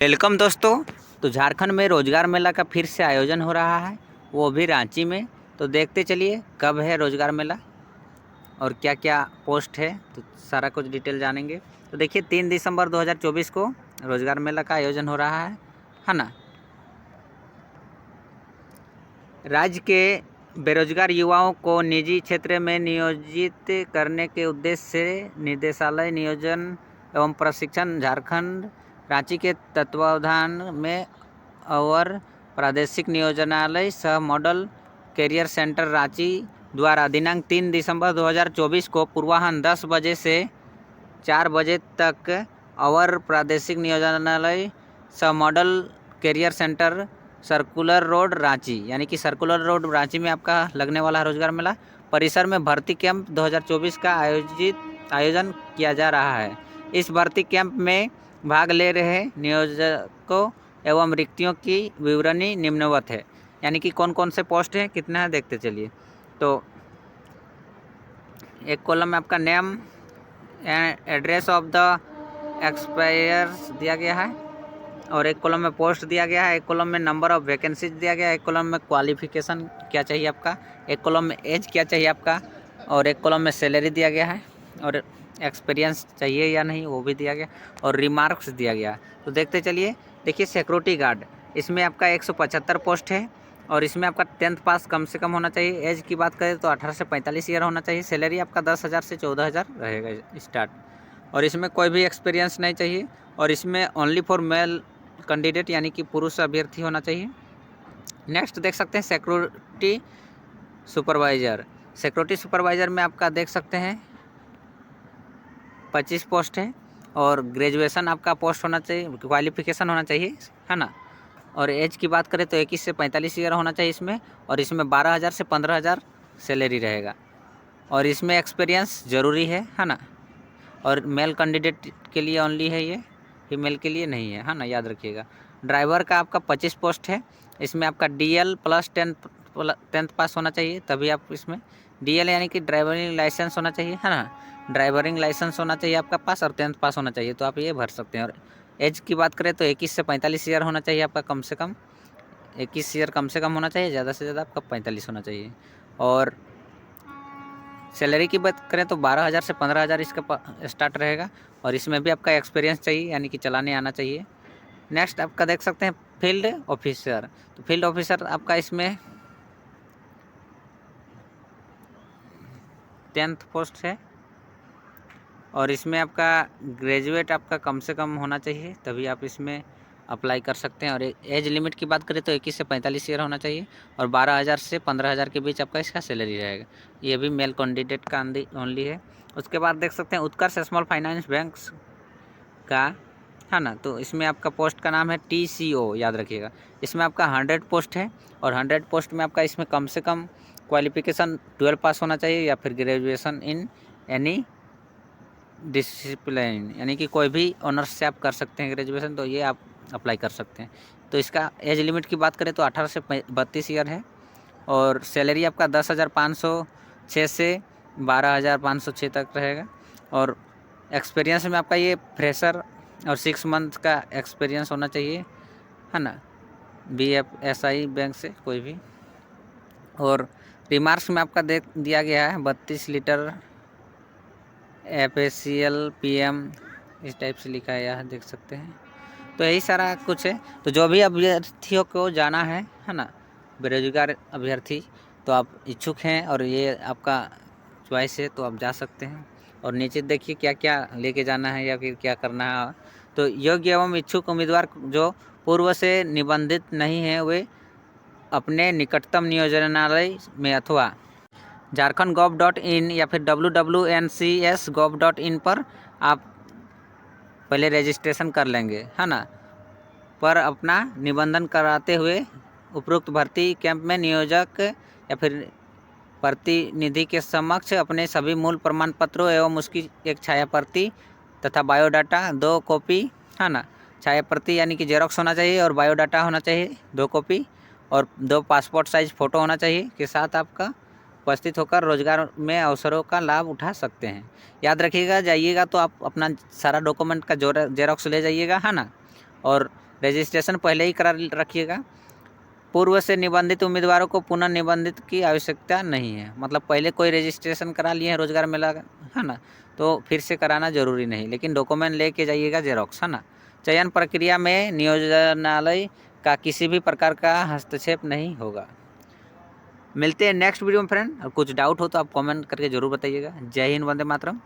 Welcome दोस्तों। तो झारखंड में रोजगार मेला का फिर से आयोजन हो रहा है, वो भी रांची में। तो देखते चलिए कब है रोजगार मेला और क्या क्या पोस्ट है, तो सारा कुछ डिटेल जानेंगे। तो देखिए 3 दिसंबर 2024 को रोजगार मेला का आयोजन हो रहा है ना। राज्य के बेरोजगार युवाओं को निजी क्षेत्र में नियोजित करने के उद्देश्य से निदेशालय नियोजन एवं प्रशिक्षण झारखंड रांची के तत्वावधान में और प्रादेशिक नियोजनालय सह मॉडल कैरियर सेंटर रांची द्वारा दिनांक 3 दिसंबर 2024 को पूर्वाह्न 10 बजे से 4 बजे तक और प्रादेशिक नियोजनालय सह model career centre circular road Ranchi, यानी कि सर्कुलर रोड रांची में आपका लगने वाला रोजगार मेला परिसर में भर्ती कैंप 2024 का आयोजन किया जा रहा है। इस भर्ती कैंप में भाग ले रहे नियोजकों एवं रिक्तियों की विवरणी निम्नवत है, यानी कि कौन कौन से पोस्ट हैं, कितना है, देखते चलिए। तो एक कॉलम में आपका name address of the expires दिया गया है और एक कॉलम में पोस्ट दिया गया है, एक कॉलम में नंबर ऑफ वैकेंसीज दिया गया है, एक कॉलम में क्वालिफिकेशन क्या चाहिए आपका, एक कॉलम में एज क्या चाहिए आपका और एक कॉलम में सैलरी दिया गया है और एक्सपीरियंस चाहिए या नहीं वो भी दिया गया और रिमार्क्स दिया गया। तो देखते चलिए। देखिए सिक्योरिटी गार्ड, इसमें आपका 175 पोस्ट है और इसमें आपका 10th पास कम से कम होना चाहिए। एज की बात करें तो 18 से 45 ईयर होना चाहिए। सैलरी आपका 10,000 से 14,000 रहेगा स्टार्ट और इसमें कोई भी एक्सपीरियंस नहीं चाहिए और इसमें ओनली फॉर मेल कैंडिडेट, यानी कि पुरुष अभ्यर्थी होना चाहिए। नेक्स्ट देख सकते हैं सिक्योरिटी सुपरवाइज़र। सिक्योरिटी सुपरवाइज़र में आपका देख सकते हैं 25 पोस्ट है और ग्रेजुएशन आपका पोस्ट होना चाहिए, क्वालिफिकेशन होना चाहिए, है ना। और एज की बात करें तो 21 से 45 ईयर होना चाहिए इसमें और इसमें 12,000 से 15,000 सैलरी रहेगा और इसमें एक्सपीरियंस ज़रूरी है ना। और मेल कैंडिडेट के लिए ओनली है ये, फीमेल के लिए नहीं है ना, याद रखिएगा। ड्राइवर का आपका 25 पोस्ट है, इसमें आपका DL प्लस 10th पास होना चाहिए, तभी आप इसमें DL यानी कि ड्राइवरिंग लाइसेंस होना चाहिए, है ना। ड्राइवरिंग लाइसेंस होना चाहिए आपका पास और 10th पास होना चाहिए, तो आप ये भर सकते हैं। और एज की बात करें तो 21 से 45 ईयर होना चाहिए आपका, कम से कम 21 ईयर कम से कम होना चाहिए, ज़्यादा से ज़्यादा आपका 45 होना चाहिए। और सैलरी की बात करें तो 12,000 से 15,000 इसका स्टार्ट रहेगा और इसमें भी आपका एक्सपीरियंस चाहिए, यानी कि चलाने आना चाहिए। नेक्स्ट आपका देख सकते हैं फील्ड ऑफिसर। तो फील्ड ऑफिसर आपका इसमें 10th पोस्ट है और इसमें आपका ग्रेजुएट आपका कम से कम होना चाहिए, तभी आप इसमें अप्लाई कर सकते हैं। और एज लिमिट की बात करें तो 21 से 45 ईयर होना चाहिए और 12,000 से 15,000 के बीच आपका इसका सैलरी रहेगा। ये भी मेल कैंडिडेट का ओनली है। उसके बाद देख सकते हैं उत्कर्ष स्मॉल फाइनेंस बैंक्स का, है ना। तो इसमें आपका पोस्ट का नाम है TCO, याद रखिएगा। इसमें आपका 100 पोस्ट है और 100 पोस्ट में आपका इसमें कम से कम क्वालिफिकेशन 12 पास होना चाहिए या फिर ग्रेजुएशन इन एनी डिसिप्लिन, यानी कि कोई भी ऑनर्स से आप कर सकते हैं ग्रेजुएशन, तो ये आप अप्लाई कर सकते हैं। तो इसका एज लिमिट की बात करें तो 18 से 32 ईयर है और सैलरी आपका 10,506 से 12,506 तक रहेगा। और एक्सपीरियंस में आपका ये फ्रेशर और 6 मंथ का एक्सपीरियंस होना चाहिए, है ना, BFSI बैंक से कोई भी। और रिमार्क्स में आपका दिया गया है 32 लीटर FACL PM, इस टाइप से लिखा है, यहाँ देख सकते हैं। तो यही सारा कुछ है। तो जो भी अभ्यर्थियों को जाना है ना, बेरोजगार अभ्यर्थी, तो आप इच्छुक हैं और ये आपका चॉइस है, तो आप जा सकते हैं। और नीचे देखिए क्या क्या लेके जाना है या फिर क्या करना है। तो योग्य एवं इच्छुक उम्मीदवार जो पूर्व से निबंधित नहीं है वे अपने निकटतम नियोजनालय में अथवा झारखंड.gov.in या फिर www.ncs.gov.in पर आप पहले रजिस्ट्रेशन कर लेंगे, है ना, पर अपना निबंधन कराते हुए उपरोक्त भर्ती कैंप में नियोजक या फिर प्रतिनिधि के समक्ष अपने सभी मूल प्रमाण पत्रों एवं उसकी एक छाया प्रति तथा बायोडाटा 2 कॉपी, है ना। छाया प्रति यानी कि जेरोक्स होना चाहिए और बायोडाटा होना चाहिए 2 कॉपी और 2 पासपोर्ट साइज फ़ोटो होना चाहिए के साथ आपका उपस्थित होकर रोजगार में अवसरों का लाभ उठा सकते हैं। याद रखिएगा, जाइएगा तो आप अपना सारा डॉक्यूमेंट का जेरोक्स ले जाइएगा, है ना। और रजिस्ट्रेशन पहले ही करा रखिएगा। पूर्व से निबंधित उम्मीदवारों को पुनः निबंधित की आवश्यकता नहीं है, मतलब पहले कोई रजिस्ट्रेशन करा लिए हैं रोजगार मेला, है ना, तो फिर से कराना जरूरी नहीं, लेकिन डॉक्यूमेंट लेके जाइएगा जेरोक्स, है ना। चयन प्रक्रिया में नियोजनालय का किसी भी प्रकार का हस्तक्षेप नहीं होगा। मिलते हैं नेक्स्ट वीडियो में फ्रेंड, और कुछ डाउट हो तो आप कमेंट करके जरूर बताइएगा। जय हिंद, वंदे मातरम।